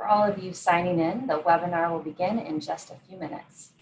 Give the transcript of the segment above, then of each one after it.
For all of you signing in, the webinar will begin in just a few minutes.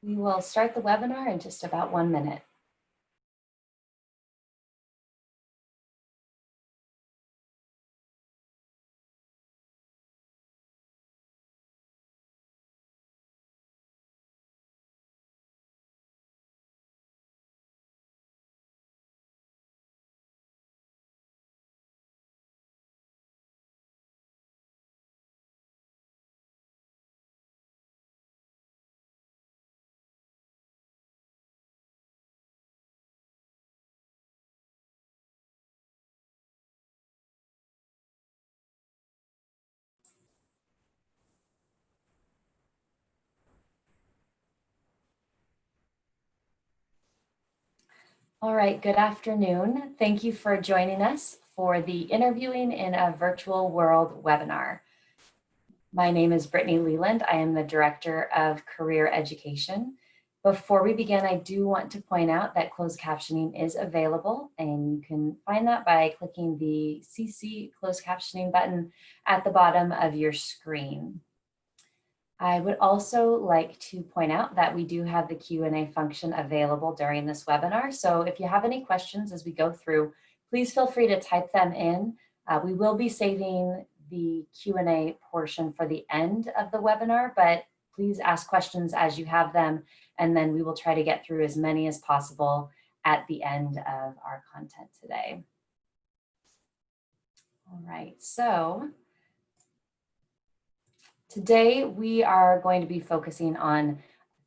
We will start the webinar in just about 1 minute. All right, good afternoon. Thank you for joining us for the Interviewing in a Virtual World webinar. My name is Brittany Leland. I am the Director of Career Education. Before we begin, I do want to point out that closed captioning is available, and you can find that by clicking the CC closed captioning button at the bottom of your screen. I would also like to point out that we do have the Q&A function available during this webinar. So if you have any questions as we go through, please feel free to type them in. We will be saving the Q&A portion for the end of the webinar, but please ask questions as you have them, and then we will try to get through as many as possible at the end of our content today. All right, so today we are going to be focusing on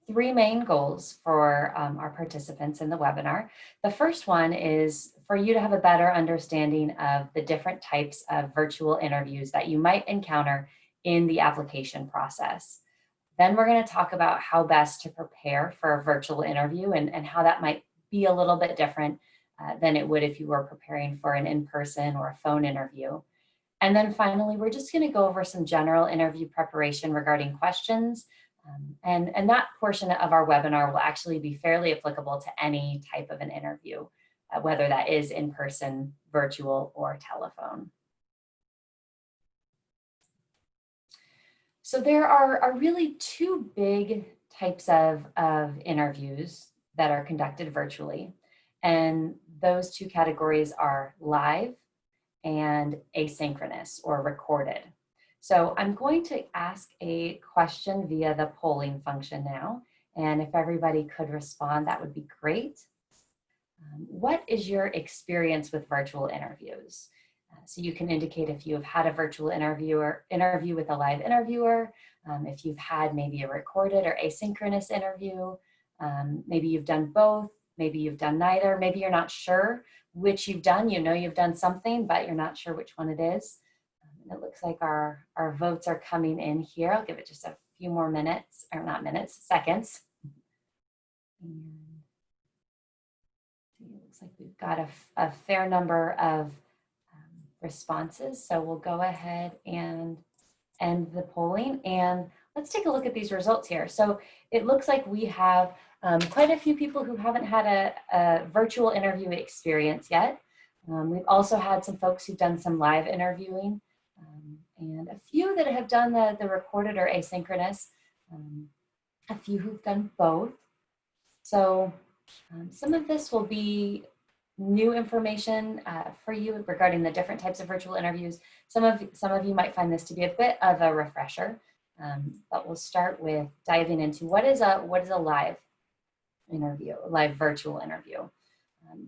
3 main goals for our participants in the webinar. The first one is for you to have a better understanding of the different types of virtual interviews that you might encounter in the application process. Then we're going to talk about how best to prepare for a virtual interview and how that might be a little bit different than it would if you were preparing for an in-person or a phone interview. And then finally, we're just going to go over some general interview preparation regarding questions. And that portion of our webinar will actually be fairly applicable to any type of an interview, whether that is in person, virtual, or telephone. So there are really 2 big types of interviews that are conducted virtually. And those 2 categories are live and asynchronous or recorded. So I'm going to ask a question via the polling function now. And if everybody could respond, that would be great. What is your experience with virtual interviews? So you can indicate if you have had a virtual interview with a live interviewer, if you've had maybe a recorded or asynchronous interview, maybe you've done both, maybe you've done neither, maybe you're not sure which you've done. You know you've done something, but you're not sure which one it is. It looks like our votes are coming in here. I'll give it just a few more minutes, or not minutes, seconds. And it looks like we've got a fair number of responses. So we'll go ahead and end the polling, and let's take a look at these results here. So it looks like we have quite a few people who haven't had a virtual interview experience yet. We've also had some folks who've done some live interviewing, and a few that have done the recorded or asynchronous. a few who've done both. So some of this will be new information for you regarding the different types of virtual interviews. Some of you might find this to be a bit of a refresher, but we'll start with diving into what is a live interview, a live virtual interview.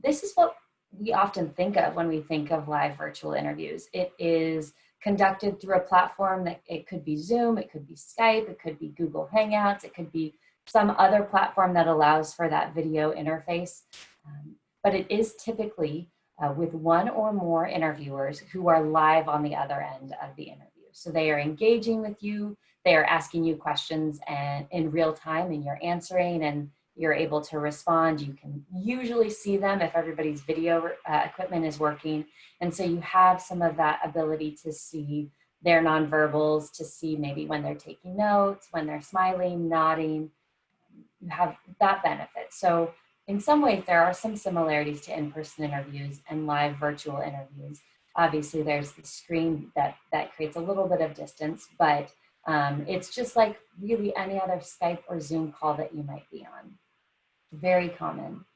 This is what we often think of when we think of live virtual interviews. It is conducted through a platform that it could be Zoom, it could be Skype, it could be Google Hangouts, it could be some other platform that allows for that video interface. But it is typically with one or more interviewers who are live on the other end of the interview. So they are engaging with you, they are asking you questions and in real time, and you're answering, and you're able to respond. You can usually see them if everybody's video equipment is working. And so you have some of that ability to see their nonverbals, to see maybe when they're taking notes, when they're smiling, nodding. You have that benefit. So in some ways, there are some similarities to in-person interviews and live virtual interviews. Obviously, there's the screen that creates a little bit of distance, but it's just like really any other Skype or Zoom call that you might be on. Very common.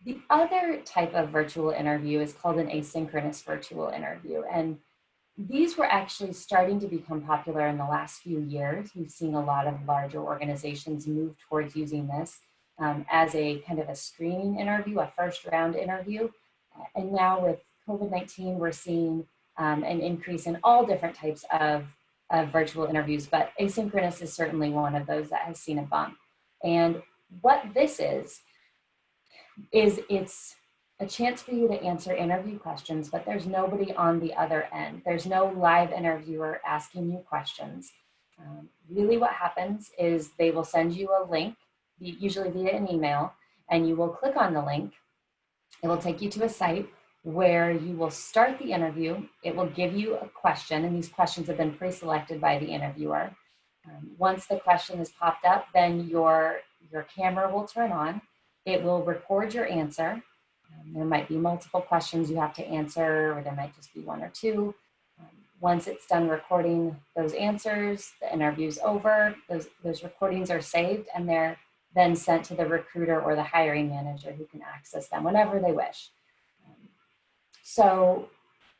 The other type of virtual interview is called an asynchronous virtual interview. And these were actually starting to become popular in the last few years. We've seen a lot of larger organizations move towards using this as a kind of a screening interview, a first round interview. And now with COVID-19, we're seeing an increase in all different types of virtual interviews, but asynchronous is certainly one of those that has seen a bump. And what this is it's a chance for you to answer interview questions, but there's nobody on the other end. There's no live interviewer asking you questions. Really what happens is they will send you a link, usually via an email, and you will click on the link. It will take you to a site where you will start the interview. It will give you a question, and these questions have been pre-selected by the interviewer. Once the question is popped up, then your camera will turn on. It will record your answer. There might be multiple questions you have to answer, or there might just be one or two. Once it's done recording those answers, the interview's over. Those recordings are saved, and they're then sent to the recruiter or the hiring manager, who can access them whenever they wish. So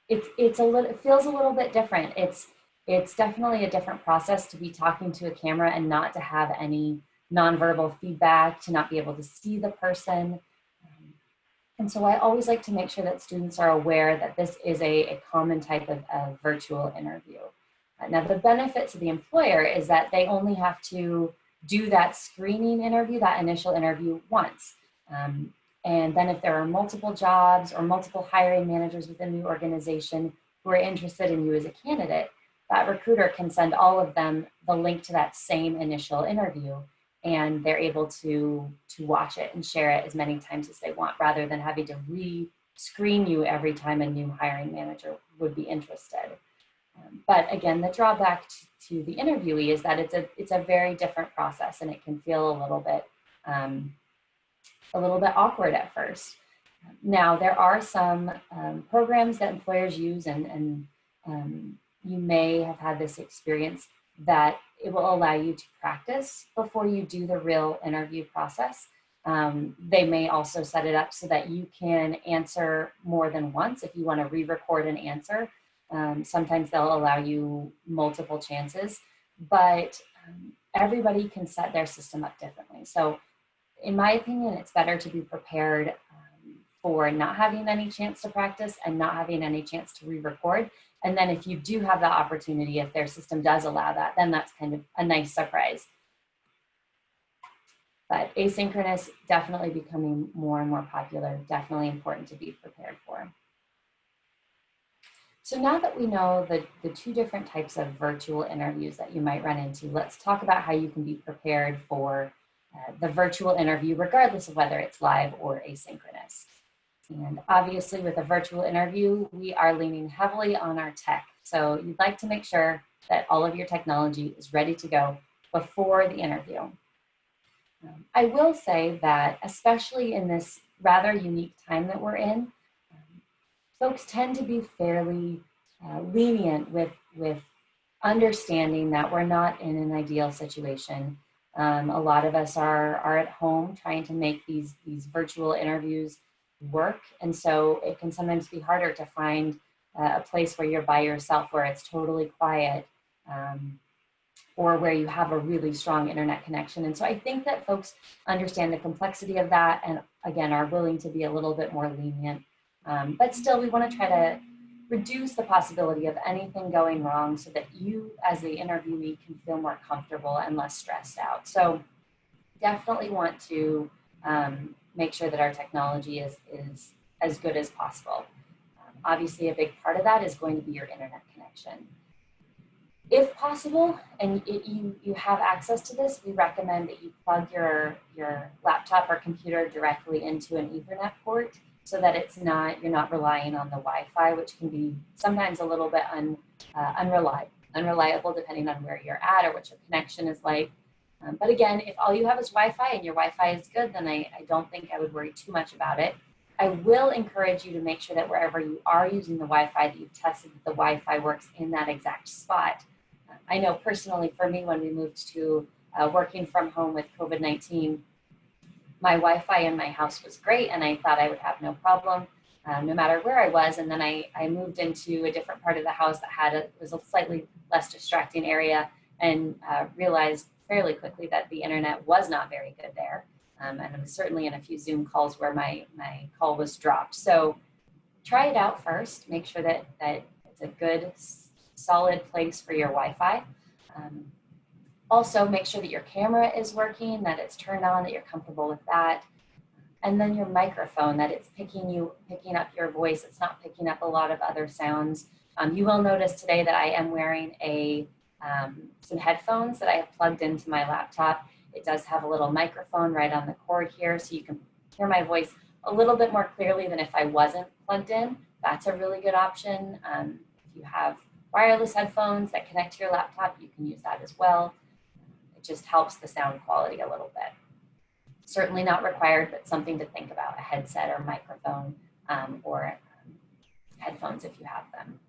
it feels a little bit different. It's definitely a different process to be talking to a camera and not to have any nonverbal feedback, to not be able to see the person. And so I always like to make sure that students are aware that this is a common type of virtual interview. Now, the benefit to the employer is that they only have to do that screening interview, that initial interview, once. And then if there are multiple jobs or multiple hiring managers within the organization who are interested in you as a candidate, that recruiter can send all of them the link to that same initial interview, and they're able to watch it and share it as many times as they want, rather than having to re-screen you every time a new hiring manager would be interested. But again, the drawback to the interviewee is that it's a very different process, and it can feel a little bit awkward at first. Now, there are some programs that employers use, and you may have had this experience, that it will allow you to practice before you do the real interview process. They may also set it up so that you can answer more than once if you want to re-record an answer. Sometimes they'll allow you multiple chances, but everybody can set their system up differently. So in my opinion, it's better to be prepared for not having any chance to practice and not having any chance to re-record. And then if you do have the opportunity, if their system does allow that, then that's kind of a nice surprise. But asynchronous, definitely becoming more and more popular, definitely important to be prepared for. So now that we know the two different types of virtual interviews that you might run into, let's talk about how you can be prepared for the virtual interview, regardless of whether it's live or asynchronous. And obviously with a virtual interview, we are leaning heavily on our tech. So you'd like to make sure that all of your technology is ready to go before the interview. I will say that, especially in this rather unique time that we're in, folks tend to be fairly lenient with understanding that we're not in an ideal situation. A lot of us are at home trying to make these virtual interviews work. And so it can sometimes be harder to find a place where you're by yourself, where it's totally quiet, or where you have a really strong internet connection. And so I think that folks understand the complexity of that and again, are willing to be a little bit more lenient. But still, we want to try to reduce the possibility of anything going wrong so that you as the interviewee can feel more comfortable and less stressed out. So definitely want to make sure that our technology is as good as possible. Obviously, a big part of that is going to be your internet connection. If possible, and you have access to this, we recommend that you plug your laptop or computer directly into an Ethernet port so that you're not relying on the Wi-Fi, which can be sometimes a little bit unreliable depending on where you're at or what your connection is like. But again, if all you have is Wi-Fi and your Wi-Fi is good, then I don't think I would worry too much about it. I will encourage you to make sure that wherever you are using the Wi-Fi, that you've tested that the Wi-Fi works in that exact spot. I know personally for me, when we moved to working from home with COVID-19, my Wi-Fi in my house was great and I thought I would have no problem no matter where I was. And then I moved into a different part of the house that was a slightly less distracting area and realized fairly quickly that the internet was not very good there. And I was certainly in a few Zoom calls where my call was dropped. So try it out first, make sure that it's a good, solid place for your Wi-Fi. Also, make sure that your camera is working, that it's turned on, that you're comfortable with that. And then your microphone, that it's picking up your voice. It's not picking up a lot of other sounds. You will notice today that I am wearing some headphones that I have plugged into my laptop. It does have a little microphone right on the cord here, so you can hear my voice a little bit more clearly than if I wasn't plugged in. That's a really good option. If you have wireless headphones that connect to your laptop, you can use that as well. It just helps the sound quality a little bit. Certainly not required, but something to think about, a headset or microphone or headphones if you have them.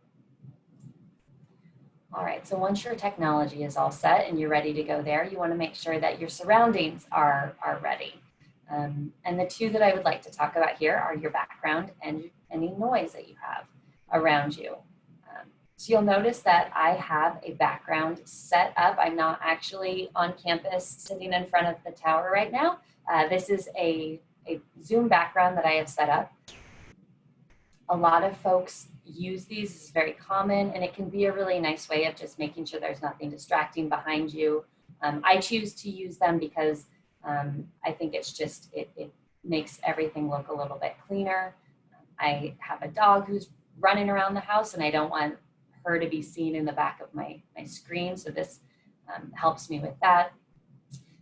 All right, so once your technology is all set and you're ready to go there, you want to make sure that your surroundings are ready. And the two that I would like to talk about here are your background and any noise that you have around you. So you'll notice that I have a background set up. I'm not actually on campus sitting in front of the tower right now. This is a Zoom background that I have set up. A lot of folks use these. It's very common, and it can be a really nice way of just making sure there's nothing distracting behind you. I choose to use them because I think it's just, it makes everything look a little bit cleaner. I have a dog who's running around the house, and I don't want her to be seen in the back of my screen, so this helps me with that.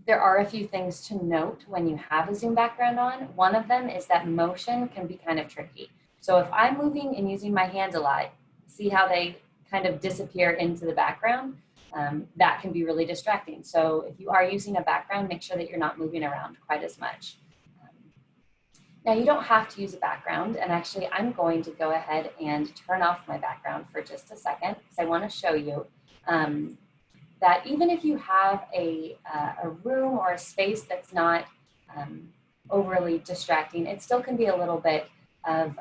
There are a few things to note when you have a Zoom background on. One of them is that motion can be kind of tricky. So if I'm moving and using my hands a lot, see how they kind of disappear into the background? That can be really distracting. So if you are using a background, make sure that you're not moving around quite as much. Now you don't have to use a background, and actually I'm going to go ahead and turn off my background for just a second because I want to show you that even if you have a room or a space that's not overly distracting, it still can be a little bit of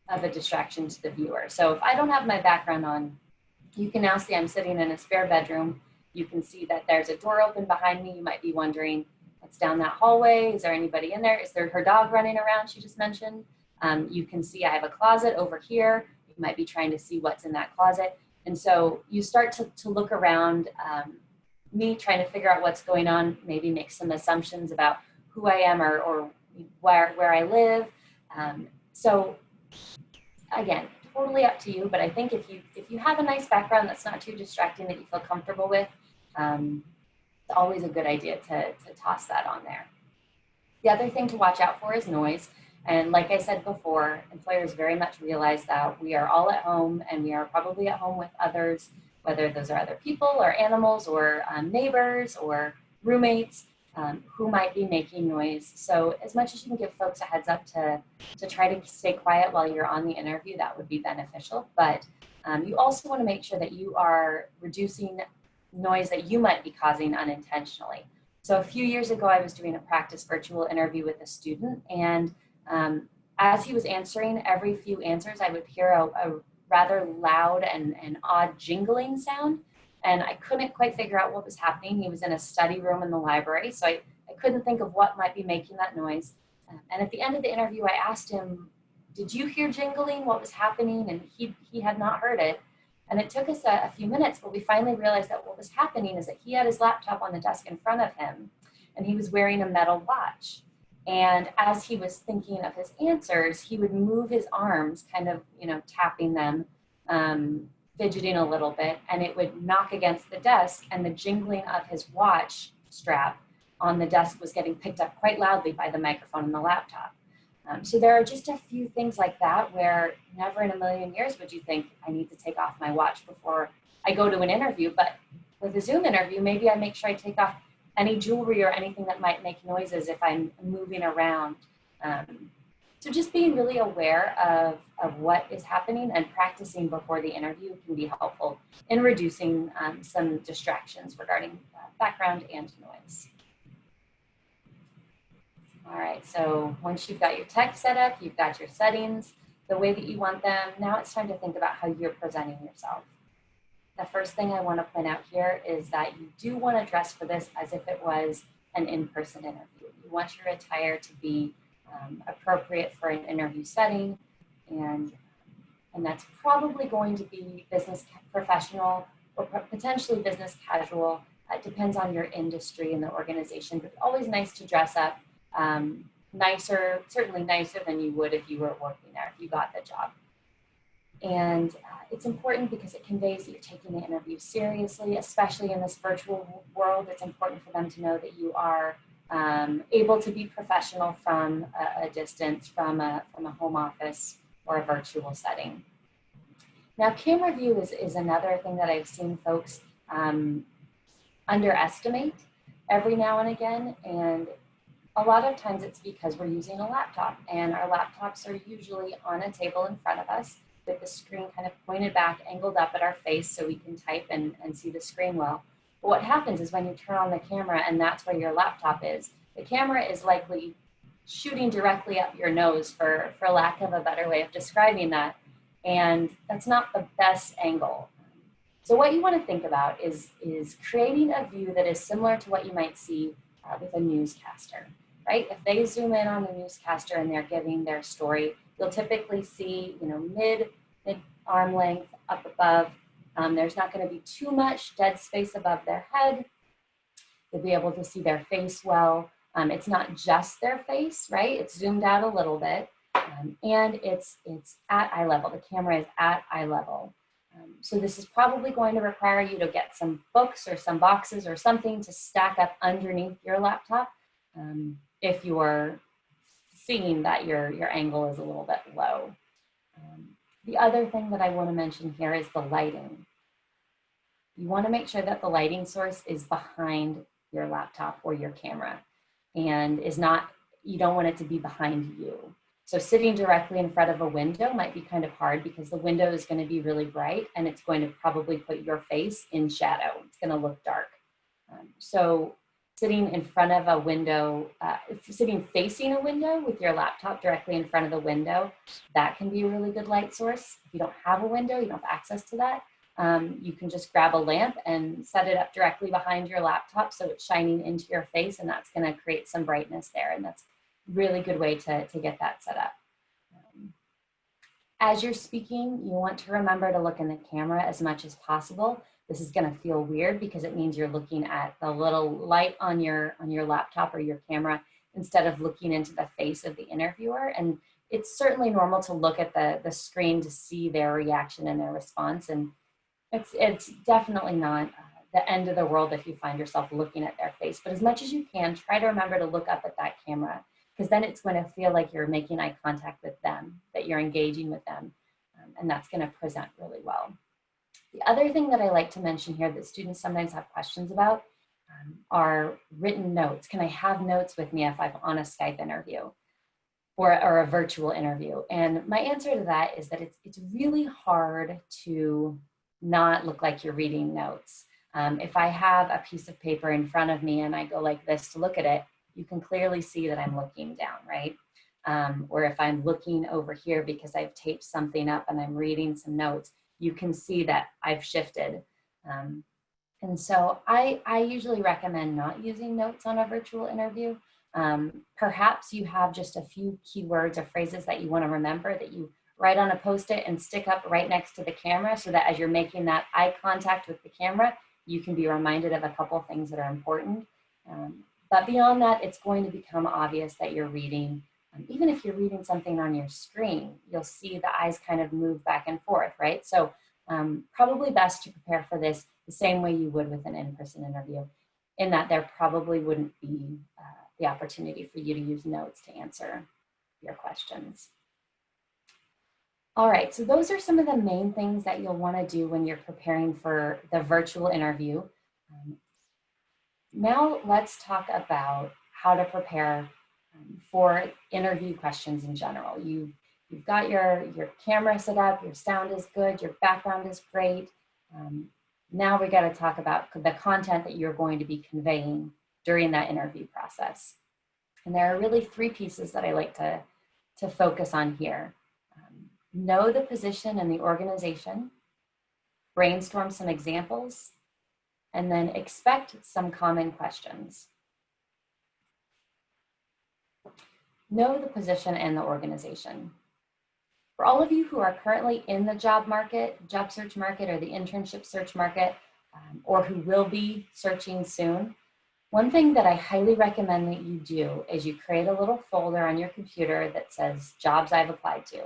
a distraction to the viewer. So if I don't have my background on, you can now see I'm sitting in a spare bedroom. You can see that there's a door open behind me. You might be wondering, what's down that hallway? Is there anybody in there? Is there her dog running around she just mentioned? You can see I have a closet over here. You might be trying to see what's in that closet. And so you start to look around me trying to figure out what's going on, maybe make some assumptions about who I am or where I live. So again, totally up to you, but I think if you have a nice background that's not too distracting, that you feel comfortable with, it's always a good idea to toss that on there. The other thing to watch out for is noise. And like I said before, employers very much realize that we are all at home, and we are probably at home with others, whether those are other people or animals or neighbors or roommates who might be making noise. So as much as you can give folks a heads up to try to stay quiet while you're on the interview, that would be beneficial. But you also want to make sure that you are reducing noise that you might be causing unintentionally. So a few years ago, I was doing a practice virtual interview with a student, and as he was answering, every few answers, I would hear a rather loud and odd jingling sound, and I couldn't quite figure out what was happening. He was in a study room in the library, so I couldn't think of what might be making that noise. And at the end of the interview, I asked him, "Did you hear jingling? What was happening?" And he had not heard it. And it took us a few minutes, but we finally realized that what was happening is that he had his laptop on the desk in front of him, and he was wearing a metal watch. And as he was thinking of his answers, he would move his arms, kind of, tapping them, fidgeting a little bit, and it would knock against the desk, and the jingling of his watch strap on the desk was getting picked up quite loudly by the microphone in the laptop. So there are just a few things like that where never in a million years would you think I need to take off my watch before I go to an interview. But with a Zoom interview, maybe I make sure I take off any jewelry or anything that might make noises if I'm moving around. So just being really aware of what is happening and practicing before the interview can be helpful in reducing some distractions regarding background and noise. All right, so once you've got your tech set up, you've got your settings, the way that you want them, now it's time to think about how you're presenting yourself. The first thing I want to point out here is that you do want to dress for this as if it was an in-person interview. You want your attire to be appropriate for an interview setting, and that's probably going to be business professional or potentially business casual. It depends on your industry and the organization, but always nice to dress up. Certainly nicer than you would if you were working there, if you got the job. And it's important because it conveys that you're taking the interview seriously, especially in this virtual world. It's important for them to know that you are able to be professional from a distance, from a home office or a virtual setting. Now, camera view is another thing that I've seen folks underestimate every now and again, and a lot of times it's because we're using a laptop, and our laptops are usually on a table in front of us with the screen kind of pointed back, angled up at our face so we can type and see the screen well. But what happens is when you turn on the camera and that's where your laptop is, the camera is likely shooting directly up your nose, for lack of a better way of describing that, and that's not the best angle. So what you want to think about is creating a view that is similar to what you might see with a newscaster, right? If they zoom in on the newscaster and they're giving their story, you'll typically see, mid arm length up above. There's not going to be too much dead space above their head. You'll be able to see their face well. It's not just their face, right? It's zoomed out a little bit, and it's at eye level. The camera is at eye level. So this is probably going to require you to get some books or some boxes or something to stack up underneath your laptop if you're seeing that your angle is a little bit low. The other thing that I want to mention here is the lighting. You want to make sure that the lighting source is behind your laptop or your camera, and you don't want it to be behind you. So sitting directly in front of a window might be kind of hard because the window is going to be really bright and it's going to probably put your face in shadow. It's going to look dark. So sitting in front of a window, sitting facing a window with your laptop directly in front of the window, that can be a really good light source. If you don't have a window, you don't have access to that, you can just grab a lamp and set it up directly behind your laptop so it's shining into your face, and that's going to create some brightness there, and that's really good way to get that set up. As you're speaking, you want to remember to look in the camera as much as possible. This is going to feel weird because it means you're looking at the little light on your laptop or your camera instead of looking into the face of the interviewer. And it's certainly normal to look at the screen to see their reaction and their response. And it's definitely not the end of the world if you find yourself looking at their face. But as much as you can, try to remember to look up at that camera, because then it's going to feel like you're making eye contact with them, that you're engaging with them, and that's going to present really well. The other thing that I like to mention here that students sometimes have questions about are written notes. Can I have notes with me if I'm on a Skype interview or a virtual interview? And my answer to that is that it's really hard to not look like you're reading notes. If I have a piece of paper in front of me and I go like this to look at it, you can clearly see that I'm looking down, right? Or if I'm looking over here because I've taped something up and I'm reading some notes, you can see that I've shifted. And so I usually recommend not using notes on a virtual interview. Perhaps you have just a few keywords or phrases that you want to remember that you write on a Post-it and stick up right next to the camera so that as you're making that eye contact with the camera, you can be reminded of a couple things that are important. But beyond that, it's going to become obvious that you're reading. Even if you're reading something on your screen, you'll see the eyes kind of move back and forth, right? So probably best to prepare for this the same way you would with an in-person interview, in that there probably wouldn't be the opportunity for you to use notes to answer your questions. All right, so those are some of the main things that you'll want to do when you're preparing for the virtual interview. Now let's talk about how to prepare for interview questions in general. You've got your camera set up, your sound is good, your background is great. Now we got to talk about the content that you're going to be conveying during that interview process. And there are really three pieces that I like to focus on here. Know the position and the organization, brainstorm some examples, and then expect some common questions. Know the position and the organization. For all of you who are currently in the job search market, or the internship search market, or who will be searching soon, one thing that I highly recommend that you do is you create a little folder on your computer that says jobs I've applied to.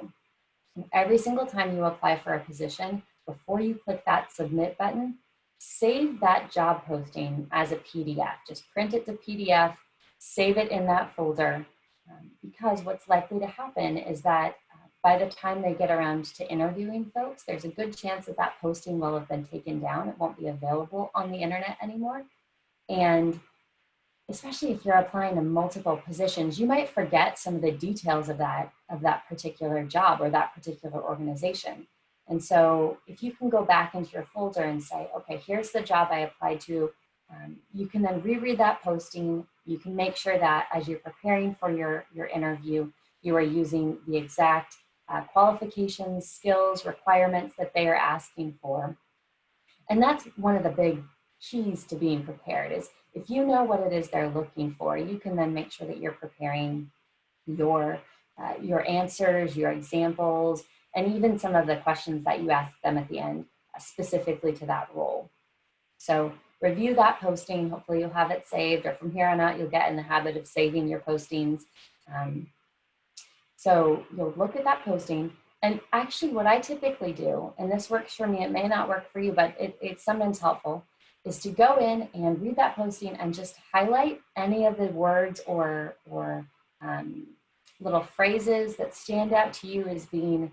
And every single time you apply for a position, before you click that submit button, save that job posting as a PDF. Just print it to PDF, save it in that folder, because what's likely to happen is that by the time they get around to interviewing folks, there's a good chance that that posting will have been taken down. It won't be available on the internet anymore. And especially if you're applying to multiple positions, you might forget some of the details of that particular job or that particular organization. And so if you can go back into your folder and say, okay, here's the job I applied to, you can then reread that posting. You can make sure that as you're preparing for your interview, you are using the exact qualifications, skills, requirements that they are asking for. And that's one of the big keys to being prepared, is if you know what it is they're looking for, you can then make sure that you're preparing your answers, your examples, and even some of the questions that you ask them at the end specifically to that role. So review that posting. Hopefully you'll have it saved, or from here on out, you'll get in the habit of saving your postings. So you'll look at that posting, and actually what I typically do, and this works for me, it may not work for you, but it's sometimes helpful, is to go in and read that posting and just highlight any of the words or little phrases that stand out to you as being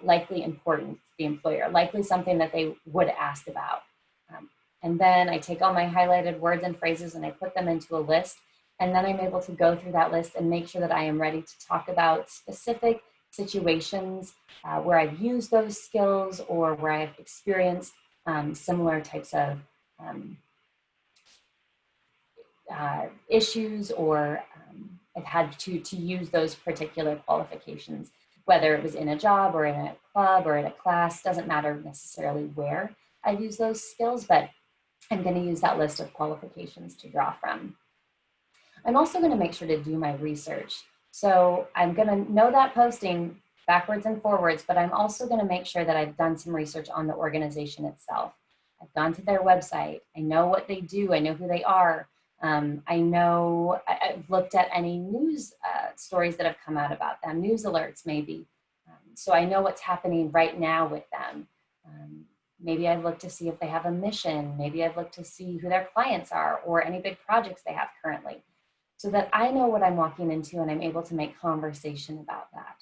likely important to the employer, likely something that they would ask about. And then I take all my highlighted words and phrases and I put them into a list. And then I'm able to go through that list and make sure that I am ready to talk about specific situations where I've used those skills or where I've experienced similar types of issues, or I've had to use those particular qualifications, whether it was in a job or in a club or in a class. Doesn't matter necessarily where I've used those skills, but I'm going to use that list of qualifications to draw from. I'm also going to make sure to do my research. So I'm going to know that posting backwards and forwards, but I'm also going to make sure that I've done some research on the organization itself. I've gone to their website. I know what they do. I know who they are. I know I've looked at any news stories that have come out about them, news alerts maybe. So I know what's happening right now with them. Maybe I've looked to see if they have a mission. Maybe I've looked to see who their clients are or any big projects they have currently, so that I know what I'm walking into and I'm able to make conversation about that.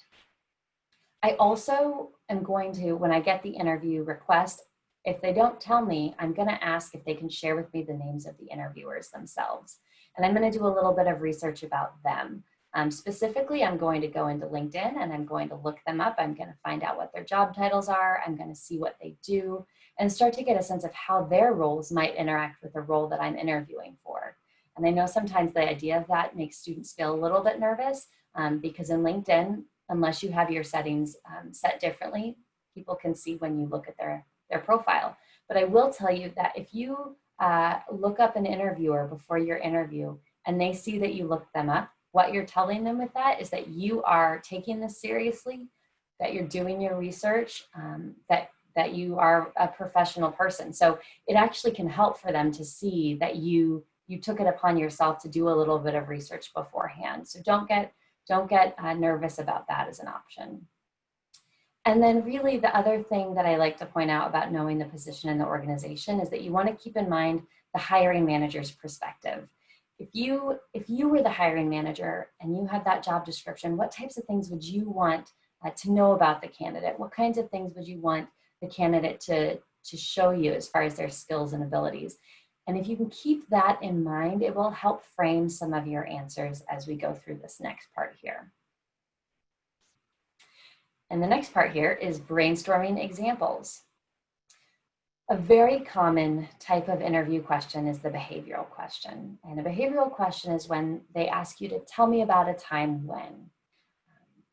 I also am going to, when I get the interview request, if they don't tell me, I'm going to ask if they can share with me the names of the interviewers themselves. And I'm going to do a little bit of research about them. Specifically, I'm going to go into LinkedIn and I'm going to look them up. I'm going to find out what their job titles are. I'm going to see what they do and start to get a sense of how their roles might interact with the role that I'm interviewing for. And I know sometimes the idea of that makes students feel a little bit nervous because in LinkedIn, unless you have your settings set differently, people can see when you look at their profile. But I will tell you that if you look up an interviewer before your interview and they see that you looked them up, what you're telling them with that is that you are taking this seriously, that you're doing your research, that you are a professional person. So it actually can help for them to see that you took it upon yourself to do a little bit of research beforehand. So don't get nervous about that as an option. And then really the other thing that I like to point out about knowing the position in the organization is that you want to keep in mind the hiring manager's perspective. If you were the hiring manager and you had that job description, what types of things would you want to know about the candidate? What kinds of things would you want the candidate to show you as far as their skills and abilities? And if you can keep that in mind, it will help frame some of your answers as we go through this next part here. And the next part here is brainstorming examples. A very common type of interview question is the behavioral question. And a behavioral question is when they ask you to tell me about a time when.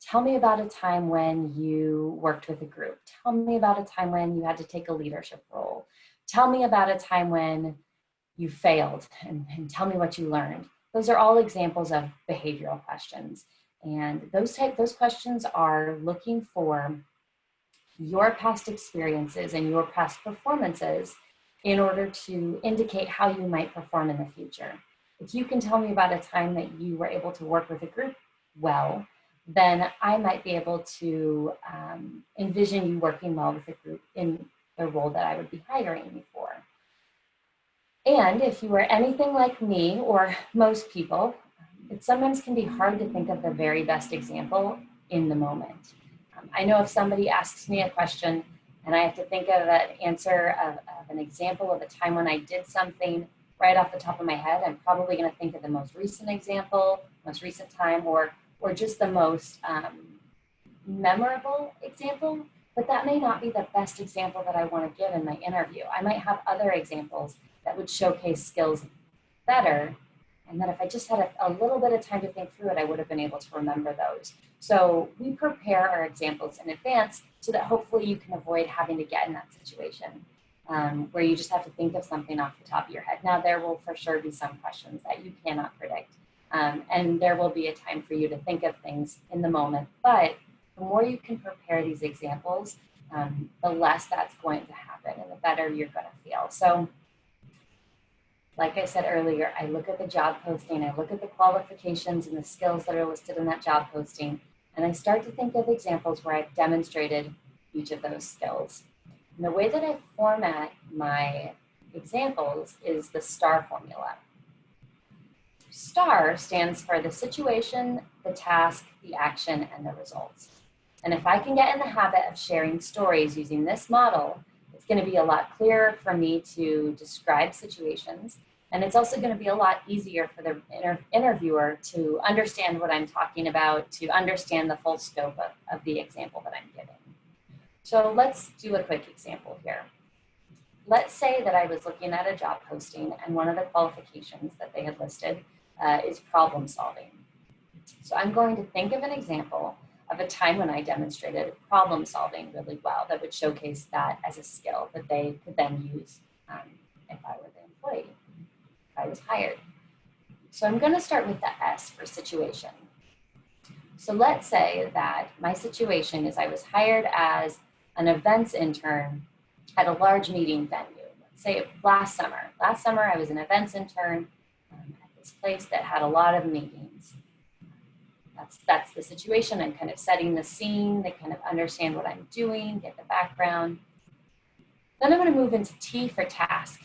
Tell me about a time when you worked with a group. Tell me about a time when you had to take a leadership role. Tell me about a time when you failed and tell me what you learned. Those are all examples of behavioral questions. And those questions are looking for your past experiences and your past performances in order to indicate how you might perform in the future. If you can tell me about a time that you were able to work with a group well, then I might be able to envision you working well with a group in the role that I would be hiring you for. And if you were anything like me or most people, it sometimes can be hard to think of the very best example in the moment. I know if somebody asks me a question and I have to think of an answer of an example of a time when I did something right off the top of my head, I'm probably going to think of the most recent example, most recent time, or just the most memorable example, but that may not be the best example that I want to give in my interview. I might have other examples that would showcase skills better, and that if I just had a little bit of time to think through it, I would have been able to remember those. So we prepare our examples in advance so that hopefully you can avoid having to get in that situation where you just have to think of something off the top of your head. Now, there will for sure be some questions that you cannot predict, and there will be a time for you to think of things in the moment, but the more you can prepare these examples, the less that's going to happen and the better you're going to feel. So like I said earlier, I look at the job posting, I look at the qualifications and the skills that are listed in that job posting, and I start to think of examples where I've demonstrated each of those skills. And the way that I format my examples is the STAR formula. STAR stands for the situation, the task, the action, and the results. And if I can get in the habit of sharing stories using this model, it's going to be a lot clearer for me to describe situations. And it's also going to be a lot easier for the interviewer to understand what I'm talking about, to understand the full scope of the example that I'm giving. So let's do a quick example here. Let's say that I was looking at a job posting and one of the qualifications that they had listed is problem solving. So I'm going to think of an example of a time when I demonstrated problem solving really well that would showcase that as a skill that they could then use if I were the employee, if I was hired. So I'm going to start with the S for situation. So let's say that my situation is I was hired as an events intern at a large meeting venue. Let's say last summer. Last summer I was an events intern at this place that had a lot of meetings. That's the situation. I'm kind of setting the scene. They kind of understand what I'm doing, get the background. Then I'm going to move into T for task.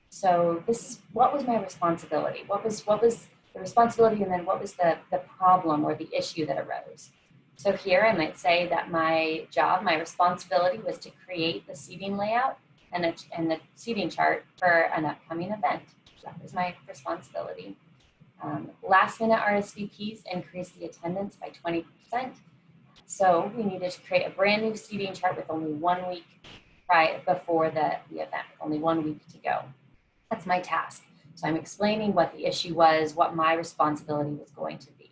So what was my responsibility? What was the responsibility, and then what was the problem or the issue that arose? So here I might say that my job, my responsibility was to create the seating layout and the seating chart for an upcoming event. So that was my responsibility. Last minute RSVPs increased the attendance by 20%. So we needed to create a brand new seating chart with only 1 week before the event, only 1 week to go. That's my task. So I'm explaining what the issue was, what my responsibility was going to be.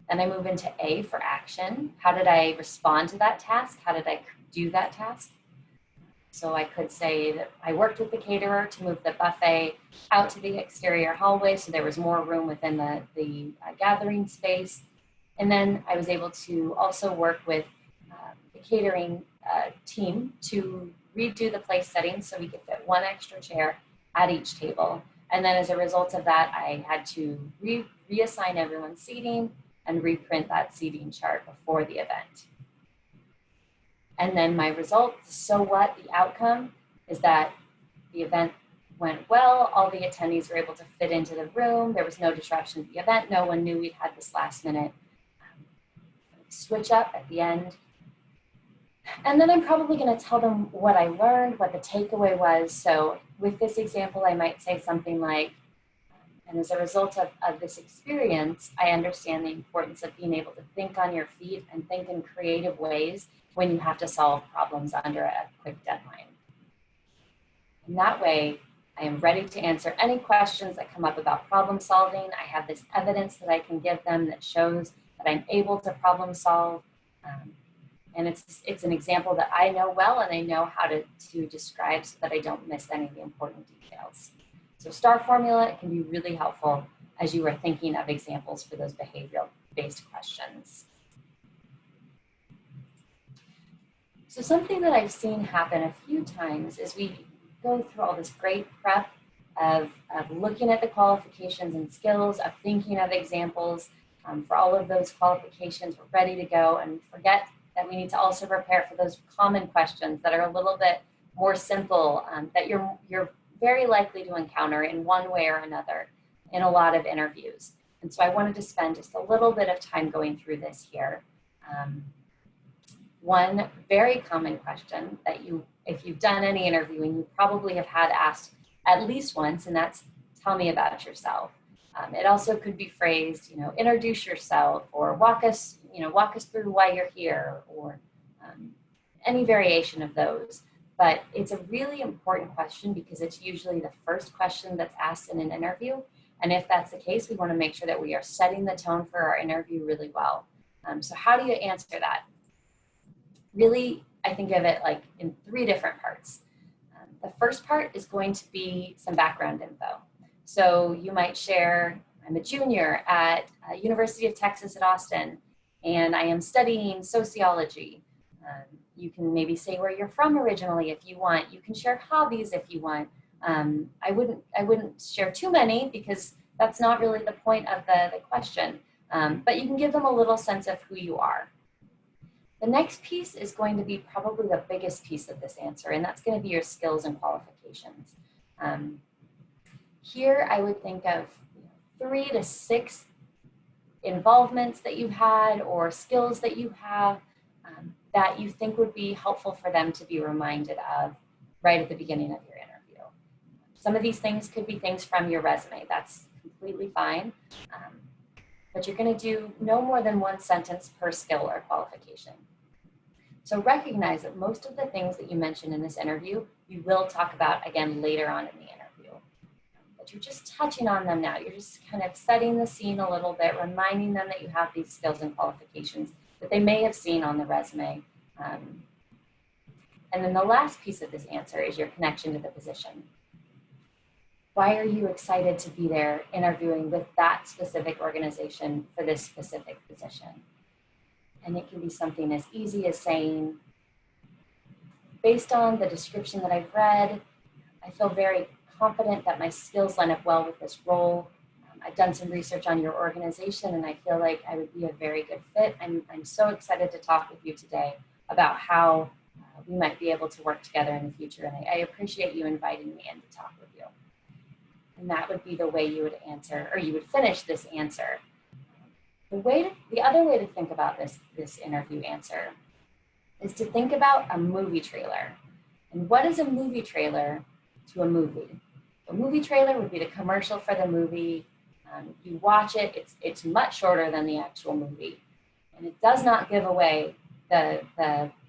Then I move into A for action. How did I respond to that task? How did I do that task? So I could say that I worked with the caterer to move the buffet out to the exterior hallway so there was more room within the gathering space. And then I was able to also work with the catering team to redo the place settings so we could fit 1 extra chair at each table. And then as a result of that, I had to reassign everyone's seating and reprint that seating chart before the event. And then my results, so what, the outcome is that the event went well, all the attendees were able to fit into the room, there was no disruption to the event, no one knew we'd had this last minute switch up at the end. And then I'm probably going to tell them what I learned, what the takeaway was. So with this example, I might say something like, and as a result of this experience, I understand the importance of being able to think on your feet and think in creative ways when you have to solve problems under a quick deadline. In that way, I am ready to answer any questions that come up about problem solving. I have this evidence that I can give them that shows that I'm able to problem solve. And it's an example that I know well and I know how to describe so that I don't miss any of the important details. So STAR formula can be really helpful as you are thinking of examples for those behavioral-based questions. So something that I've seen happen a few times is we go through all this great prep of looking at the qualifications and skills, of thinking of examples for all of those qualifications. We're ready to go and forget that we need to also prepare for those common questions that are a little bit more simple that you're very likely to encounter in one way or another in a lot of interviews. And so I wanted to spend just a little bit of time going through this here. One very common question that if you've done any interviewing, you probably have had asked at least once, and that's, tell me about yourself. It also could be phrased, introduce yourself, or walk us through why you're here, or any variation of those. But it's a really important question because it's usually the first question that's asked in an interview. And if that's the case, we want to make sure that we are setting the tone for our interview really well. So how do you answer that? Really, I think of it like in 3 different parts. The first part is going to be some background info. So you might share, I'm a junior at University of Texas at Austin, and I am studying sociology. You can maybe say where you're from originally if you want. You can share hobbies if you want. I wouldn't share too many because that's not really the point of the question. But you can give them a little sense of who you are. The next piece is going to be probably the biggest piece of this answer, and that's going to be your skills and qualifications. Here I would think of 3 to 6 involvements that you've had or skills that you have that you think would be helpful for them to be reminded of right at the beginning of your interview. Some of these things could be things from your resume. That's completely fine. But you're going to do no more than 1 sentence per skill or qualification. So recognize that most of the things that you mention in this interview, you will talk about again later on in the interview. But you're just touching on them now. You're just kind of setting the scene a little bit, reminding them that you have these skills and qualifications that they may have seen on the resume. And then the last piece of this answer is your connection to the position. Why are you excited to be there interviewing with that specific organization for this specific position? And it can be something as easy as saying, based on the description that I've read, I feel very confident that my skills line up well with this role. I've done some research on your organization and I feel like I would be a very good fit. I'm so excited to talk with you today about how we might be able to work together in the future. And I appreciate you inviting me in to talk with you. And that would be the way you would answer, or you would finish this answer. The other way to think about this interview answer is to think about a movie trailer. And what is a movie trailer to a movie? A movie trailer would be the commercial for the movie. You watch it, it's much shorter than the actual movie. And it does not give away the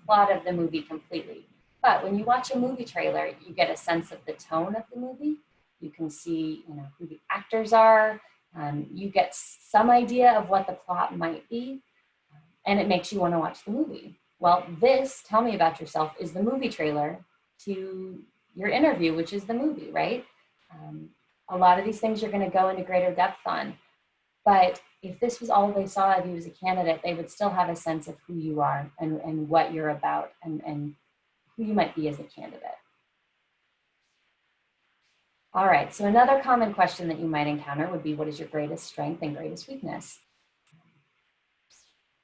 plot of the movie completely. But when you watch a movie trailer, you get a sense of the tone of the movie. You can see, who the actors are. You get some idea of what the plot might be, and it makes you want to watch the movie. Well, this, Tell Me About Yourself, is the movie trailer to your interview, which is the movie, right? A lot of these things you're going to go into greater depth on. But if this was all they saw of you as a candidate, they would still have a sense of who you are and what you're about and who you might be as a candidate. All right, so another common question that you might encounter would be, what is your greatest strength and greatest weakness?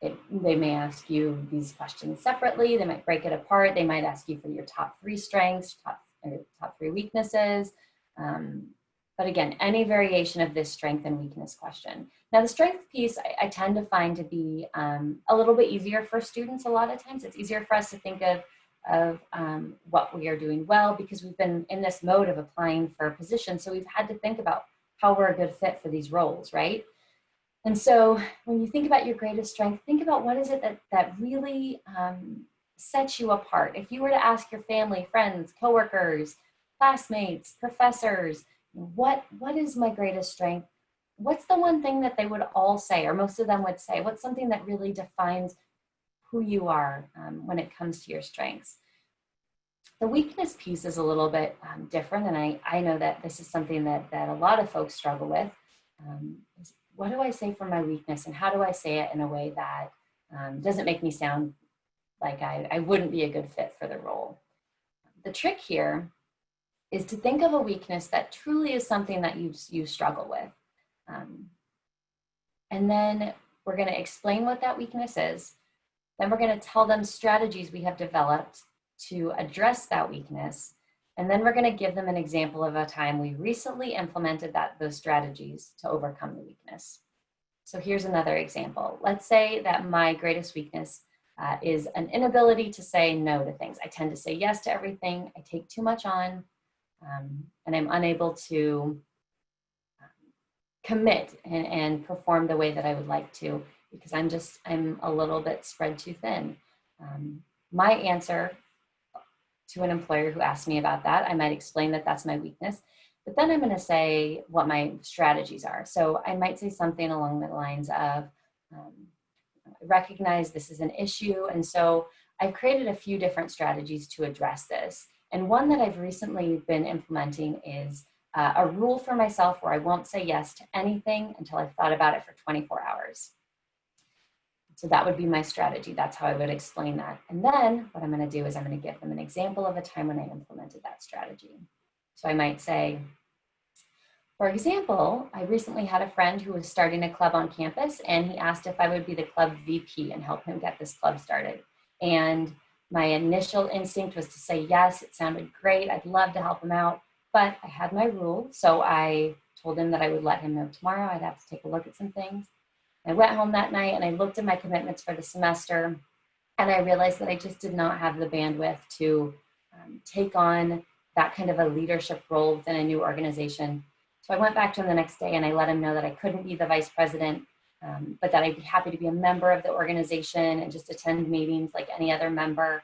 They may ask you these questions separately. They might break it apart. They might ask you for your top 3 strengths, top 3 weaknesses. But again, any variation of this strength and weakness question. Now, the strength piece, I tend to find to be a little bit easier for students a lot of times. It's easier for us to think of what we are doing well because we've been in this mode of applying for a position. So we've had to think about how we're a good fit for these roles, right? And so when you think about your greatest strength, think about what is it that really sets you apart. If you were to ask your family, friends, coworkers, classmates, professors, what is my greatest strength? What's the one thing that they would all say, or most of them would say? What's something that really defines who you are when it comes to your strengths? The weakness piece is a little bit different, and I know that this is something that a lot of folks struggle with. Is what do I say for my weakness, and how do I say it in a way that doesn't make me sound like I wouldn't be a good fit for the role? The trick here is to think of a weakness that truly is something that you struggle with. And then we're going to explain what that weakness is. Then we're going to tell them strategies we have developed to address that weakness. And then we're going to give them an example of a time we recently implemented those strategies to overcome the weakness. So here's another example. Let's say that my greatest weakness is an inability to say no to things. I tend to say yes to everything. I take too much on, and I'm unable to commit and perform the way that I would like to because I'm a little bit spread too thin. My answer to an employer who asks me about that, I might explain that that's my weakness, but then I'm going to say what my strategies are. So I might say something along the lines of, recognize this is an issue. And so I've created a few different strategies to address this. And one that I've recently been implementing is a rule for myself where I won't say yes to anything until I've thought about it for 24 hours. So that would be my strategy. That's how I would explain that. And then what I'm going to do is I'm going to give them an example of a time when I implemented that strategy. So I might say, for example, I recently had a friend who was starting a club on campus, and he asked if I would be the club VP and help him get this club started. And my initial instinct was to say yes. It sounded great. I'd love to help him out, but I had my rule. So I told him that I would let him know tomorrow. I'd have to take a look at some things. I went home that night and I looked at my commitments for the semester, and I realized that I just did not have the bandwidth to take on that kind of a leadership role within a new organization. So I went back to him the next day and I let him know that I couldn't be the vice president, but that I'd be happy to be a member of the organization and just attend meetings like any other member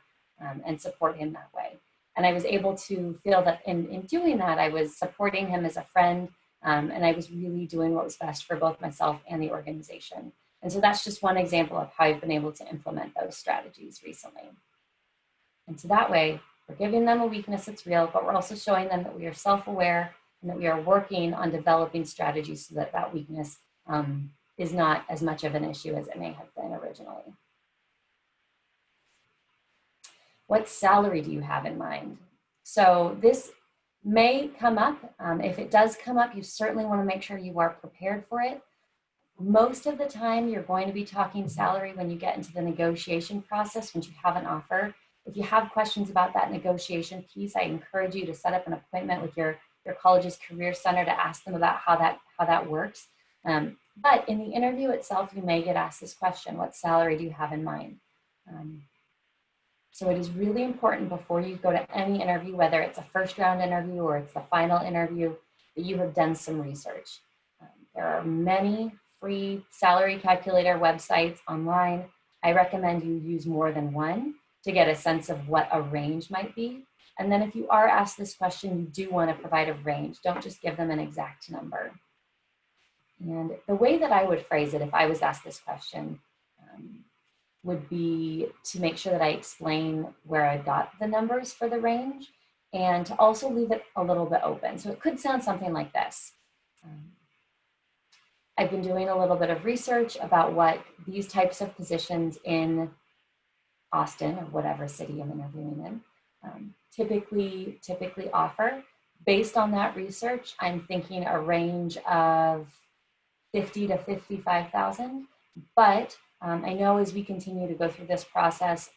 and support him that way. And I was able to feel that in doing that, I was supporting him as a friend, and I was really doing what was best for both myself and the organization. And so that's just one example of how I've been able to implement those strategies recently. And so that way, we're giving them a weakness that's real, but we're also showing them that we are self-aware and that we are working on developing strategies so that that weakness is not as much of an issue as it may have been originally. What salary do you have in mind? So this may come up. If it does come up, you certainly want to make sure you are prepared for it. Most of the time, you're going to be talking salary when you get into the negotiation process, once you have an offer. If you have questions about that negotiation piece, I encourage you to set up an appointment with your college's career center to ask them about how that works. But in the interview itself, you may get asked this question: what salary do you have in mind? So it is really important before you go to any interview, whether it's a first round interview or it's the final interview, that you have done some research. There are many free salary calculator websites online. I recommend you use more than one to get a sense of what a range might be. And then if you are asked this question, you do want to provide a range. Don't just give them an exact number. And the way that I would phrase it if I was asked this question would be to make sure that I explain where I got the numbers for the range and to also leave it a little bit open. So it could sound something like this. I've been doing a little bit of research about what these types of positions in Austin or whatever city I'm interviewing in typically offer. Based on that research, I'm thinking a range of 50 to 55,000. But I know as we continue to go through this process,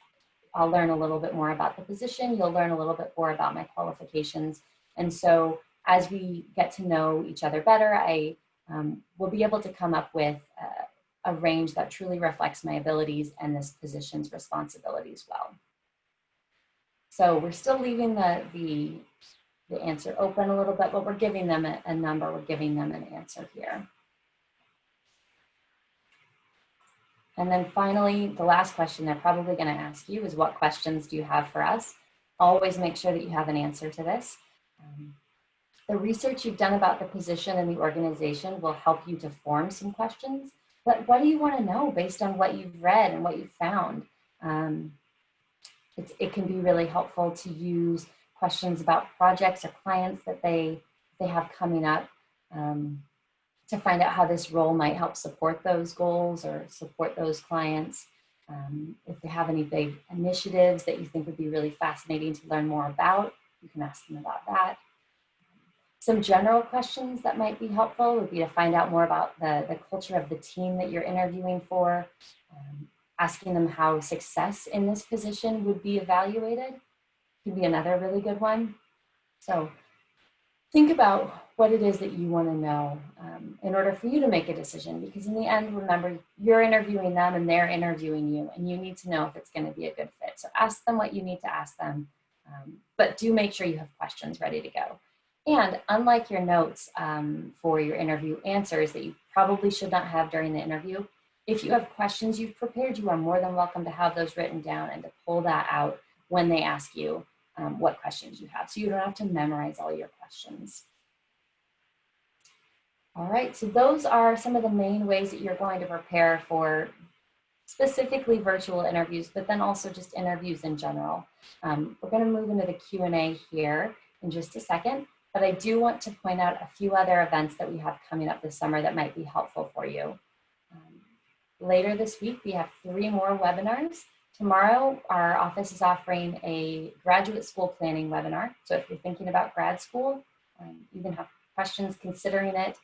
I'll learn a little bit more about the position. You'll learn a little bit more about my qualifications. And so as we get to know each other better, I will be able to come up with a range that truly reflects my abilities and this position's responsibilities well. So we're still leaving the answer open a little bit, but we're giving them a number, we're giving them an answer here. And then finally, the last question they're probably going to ask you is, what questions do you have for us? Always make sure that you have an answer to this. The research you've done about the position and the organization will help you to form some questions. But what do you want to know based on what you've read and what you've found? It can be really helpful to use questions about projects or clients that they have coming up to find out how this role might help support those goals or support those clients. If they have any big initiatives that you think would be really fascinating to learn more about, you can ask them about that. Some general questions that might be helpful would be to find out more about the culture of the team that you're interviewing for, asking them how success in this position would be evaluated could be another really good one. So think about what it is that you want to know in order for you to make a decision, because in the end, remember, you're interviewing them and they're interviewing you, and you need to know if it's going to be a good fit. So ask them what you need to ask them, but do make sure you have questions ready to go. And unlike your notes for your interview answers that you probably should not have during the interview, if you have questions you've prepared, you are more than welcome to have those written down and to pull that out when they ask you what questions you have. So you don't have to memorize all your questions. All right, so those are some of the main ways that you're going to prepare for specifically virtual interviews, but then also just interviews in general. We're going to move into the Q&A here in just a second, but I do want to point out a few other events that we have coming up this summer that might be helpful for you. Later this week, we have 3 more webinars. Tomorrow, our office is offering a graduate school planning webinar. So if you're thinking about grad school, even have questions considering it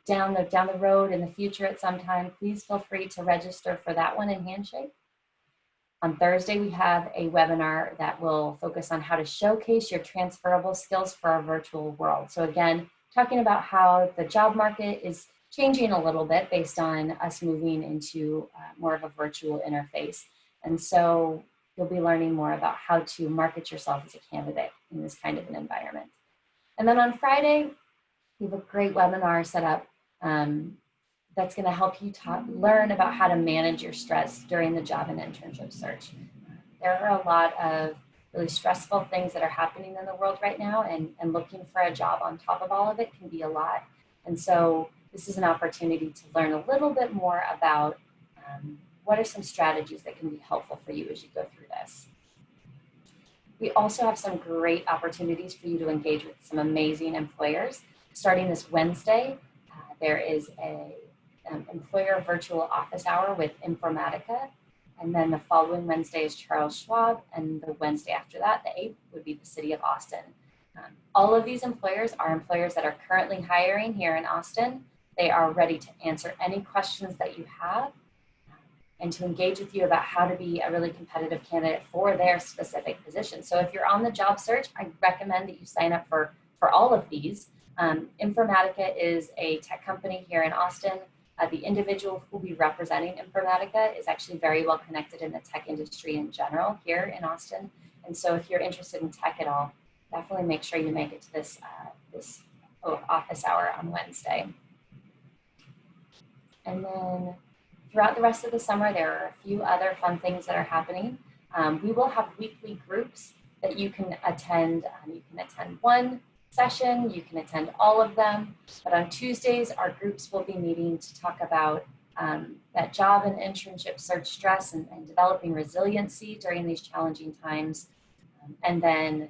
down the road in the future at some time, please feel free to register for that one in Handshake. On Thursday, we have a webinar that will focus on how to showcase your transferable skills for our virtual world. So again, talking about how the job market is changing a little bit based on us moving into more of a virtual interface. And so you'll be learning more about how to market yourself as a candidate in this kind of an environment. And then on Friday, we have a great webinar set up that's going to help you learn about how to manage your stress during the job and internship search. There are a lot of really stressful things that are happening in the world right now, and looking for a job on top of all of it can be a lot. And so this is an opportunity to learn a little bit more about what are some strategies that can be helpful for you as you go through this. We also have some great opportunities for you to engage with some amazing employers. Starting this Wednesday, there is a employer virtual office hour with Informatica. And then the following Wednesday is Charles Schwab. And the Wednesday after that, the 8th, would be the city of Austin. All of these employers are employers that are currently hiring here in Austin. They are ready to answer any questions that you have and to engage with you about how to be a really competitive candidate for their specific position. So if you're on the job search, I recommend that you sign up for all of these. Informatica is a tech company here in Austin. The individual who will be representing Informatica is actually very well connected in the tech industry in general here in Austin. And so if you're interested in tech at all, definitely make sure you make it to this office hour on Wednesday. And then throughout the rest of the summer, there are a few other fun things that are happening. We will have weekly groups that you can attend. You can attend one session, you can attend all of them, but on Tuesdays, our groups will be meeting to talk about that job and internship search stress and developing resiliency during these challenging times. And then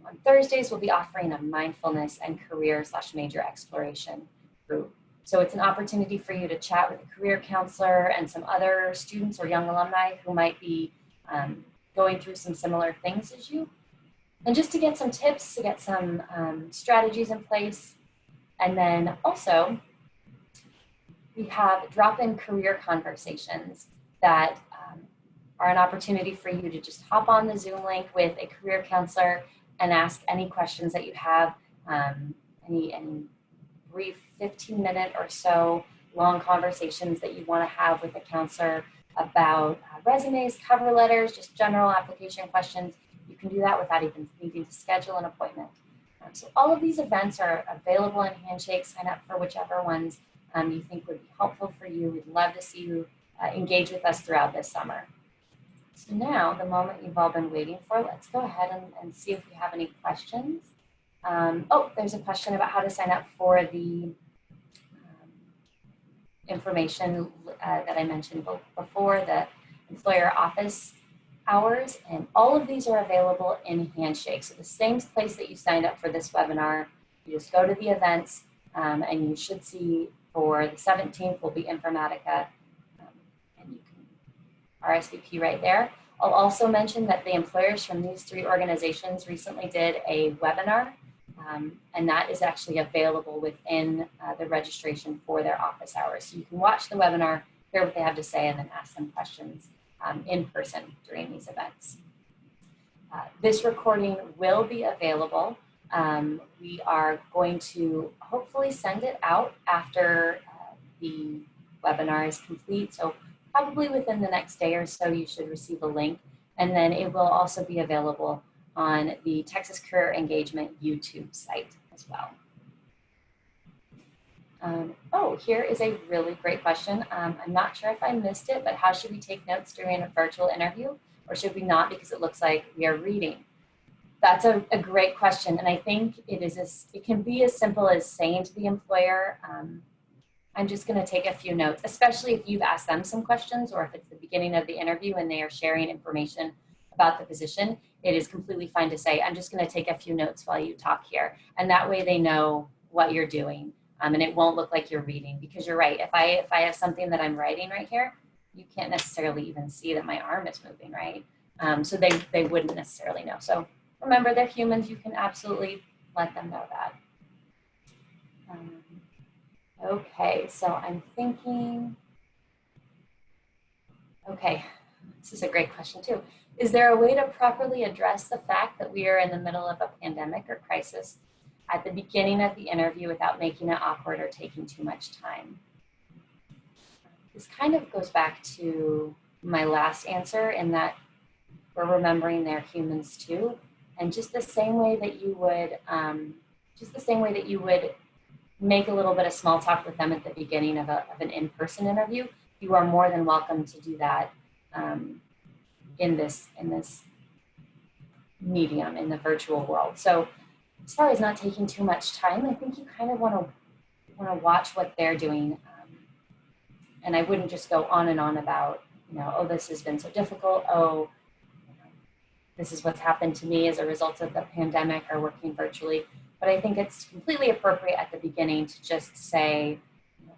on Thursdays, we'll be offering a mindfulness and career/major exploration group. So it's an opportunity for you to chat with a career counselor and some other students or young alumni who might be going through some similar things as you. And just to get some tips, to get some strategies in place. And then also, we have drop-in career conversations that are an opportunity for you to just hop on the Zoom link with a career counselor and ask any questions that you have, any brief 15-minute or so long conversations that you want to have with a counselor about resumes, cover letters, just general application questions. You can do that without even needing to schedule an appointment. So all of these events are available in Handshake. Sign up for whichever ones you think would be helpful for you. We'd love to see you engage with us throughout this summer. So now, the moment you've all been waiting for, let's go ahead and see if we have any questions. There's a question about how to sign up for the information that I mentioned before, the employer office hours, and all of these are available in Handshake. So the same place that you signed up for this webinar, you just go to the events and you should see for the 17th will be Informatica, and you can RSVP right there. I'll also mention that the employers from these 3 organizations recently did a webinar, and that is actually available within the registration for their office hours. So you can watch the webinar, hear what they have to say, and then ask them questions in person during these events. This recording will be available. We are going to hopefully send it out after the webinar is complete. So probably within the next day or so, you should receive a link. And then it will also be available on the Texas Career Engagement YouTube site as well. Here is a really great question. I'm not sure if I missed it, but how should we take notes during a virtual interview, or should we not because it looks like we are reading? That's a great question, and I think it can be as simple as saying to the employer, I'm just going to take a few notes, especially if you've asked them some questions or if it's the beginning of the interview and they are sharing information about the position. It is completely fine to say, I'm just going to take a few notes while you talk here, and that way they know what you're doing. And it won't look like you're reading, because you're right. If I have something that I'm writing right here, you can't necessarily even see that my arm is moving, right? So they wouldn't necessarily know. So remember, they're humans. You can absolutely let them know that. Okay, so I'm thinking, okay, this is a great question too. Is there a way to properly address the fact that we are in the middle of a pandemic or crisis at the beginning of the interview without making it awkward or taking too much time? This kind of goes back to my last answer, in that we're remembering they're humans too. And just the same way that you would, make a little bit of small talk with them at the beginning of an in-person interview, you are more than welcome to do that in this medium, in the virtual world. So as far as not taking too much time, I think you kind of want to watch what they're doing. And I wouldn't just go on and on about, oh, this has been so difficult. Oh, this is what's happened to me as a result of the pandemic or working virtually. But I think it's completely appropriate at the beginning to just say,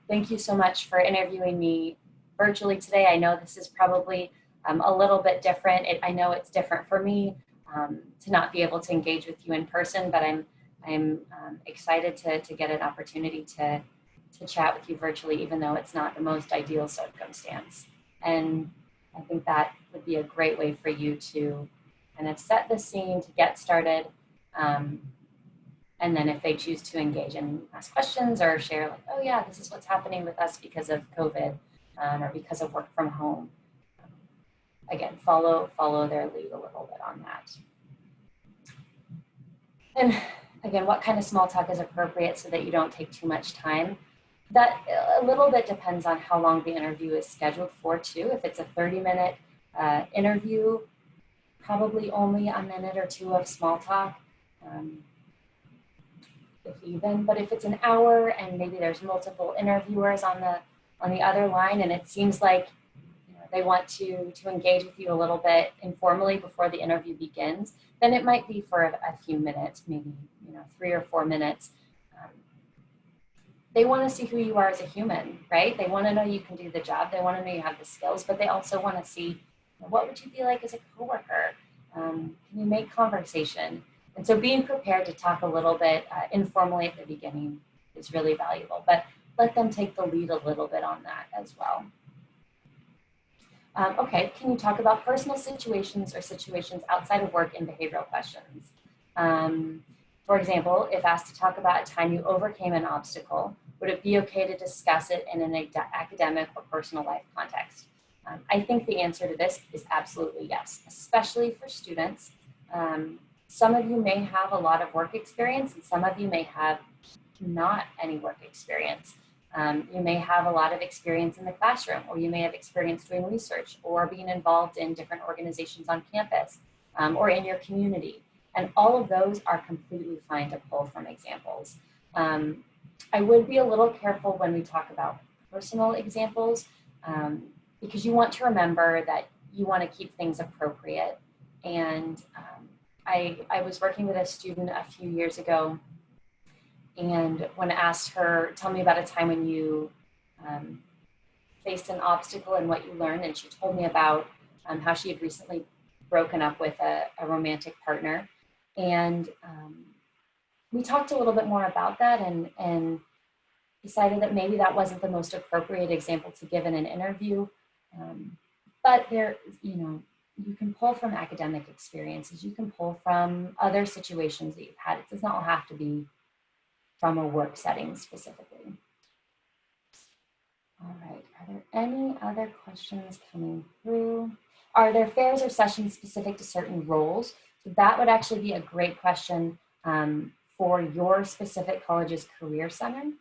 thank you so much for interviewing me virtually today. I know this is probably a little bit different. I know it's different for me to not be able to engage with you in person, but I'm excited to get an opportunity to chat with you virtually, even though it's not the most ideal circumstance. And I think that would be a great way for you to kind of set the scene, to get started. And then if they choose to engage and ask questions or share, like, oh yeah, this is what's happening with us because of COVID or because of work from home. Again, follow their lead a little bit on that. And again, what kind of small talk is appropriate so that you don't take too much time? That a little bit depends on how long the interview is scheduled for too. If it's a 30-minute interview, probably only a minute or two of small talk, if even. But if it's an hour and maybe there's multiple interviewers on the other line, and it seems like they want to engage with you a little bit informally before the interview begins, then it might be for a few minutes, maybe 3 or 4 minutes. They want to see who you are as a human, right? They want to know you can do the job. They want to know you have the skills, but they also want to see what would you be like as a coworker? Can you make conversation? And so being prepared to talk a little bit informally at the beginning is really valuable, but let them take the lead a little bit on that as well. Okay, can you talk about personal situations or situations outside of work in behavioral questions? For example, if asked to talk about a time you overcame an obstacle, would it be okay to discuss it in an academic or personal life context? I think the answer to this is absolutely yes, especially for students. Some of you may have a lot of work experience and some of you may have not any work experience. You may have a lot of experience in the classroom, or you may have experience doing research or being involved in different organizations on campus or in your community. And all of those are completely fine to pull from examples. I would be a little careful when we talk about personal examples because you want to remember that you want to keep things appropriate. And I was working with a student a few years ago, and when I asked her, tell me about a time when you faced an obstacle and what you learned, and she told me about how she had recently broken up with a romantic partner. And we talked a little bit more about that and decided that maybe that wasn't the most appropriate example to give in an interview. But there, you can pull from academic experiences. You can pull from other situations that you've had. It does not have to be from a work setting specifically. All right, are there any other questions coming through? Are there fairs or sessions specific to certain roles? So that would actually be a great question for your specific college's career center.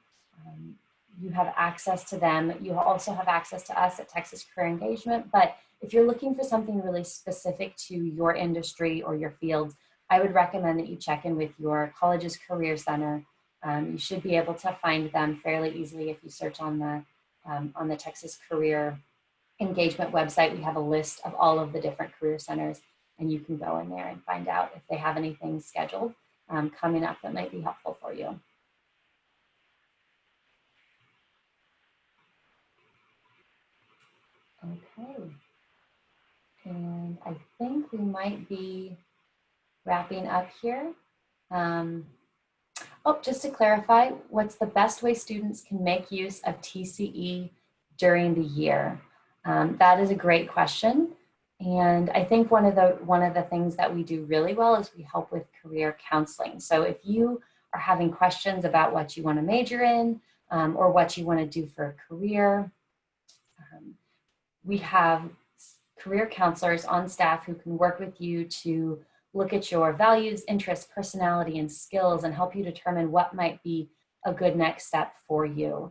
You have access to them. You also have access to us at Texas Career Engagement, but if you're looking for something really specific to your industry or your fields, I would recommend that you check in with your college's career center. You should be able to find them fairly easily if you search on the Texas Career Engagement website. We have a list of all of the different career centers, and you can go in there and find out if they have anything scheduled coming up that might be helpful for you. Okay, and I think we might be wrapping up here. Just to clarify, what's the best way students can make use of TCE during the year? That is a great question. And I think one of the things that we do really well is we help with career counseling. So if you are having questions about what you want to major in or what you want to do for a career, we have career counselors on staff who can work with you to look at your values, interests, personality, and skills and help you determine what might be a good next step for you.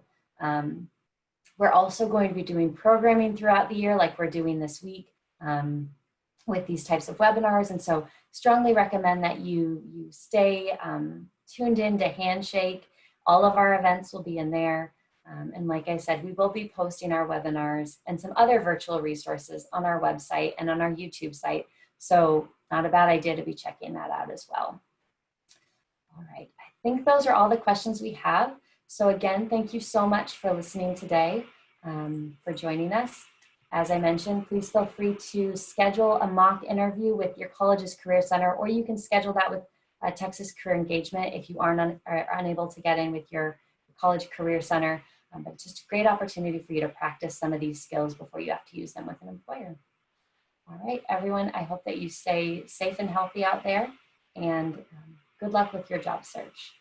We're also going to be doing programming throughout the year like we're doing this week with these types of webinars. And so strongly recommend that you stay tuned in to Handshake. All of our events will be in there. And like I said, we will be posting our webinars and some other virtual resources on our website and on our YouTube site. So not a bad idea to be checking that out as well. All right, I think those are all the questions we have. So again, thank you so much for listening today, for joining us. As I mentioned, please feel free to schedule a mock interview with your college's career center, or you can schedule that with Texas Career Engagement if you are unable to get in with your college career center. But it's just a great opportunity for you to practice some of these skills before you have to use them with an employer. All right, everyone, I hope that you stay safe and healthy out there, and good luck with your job search.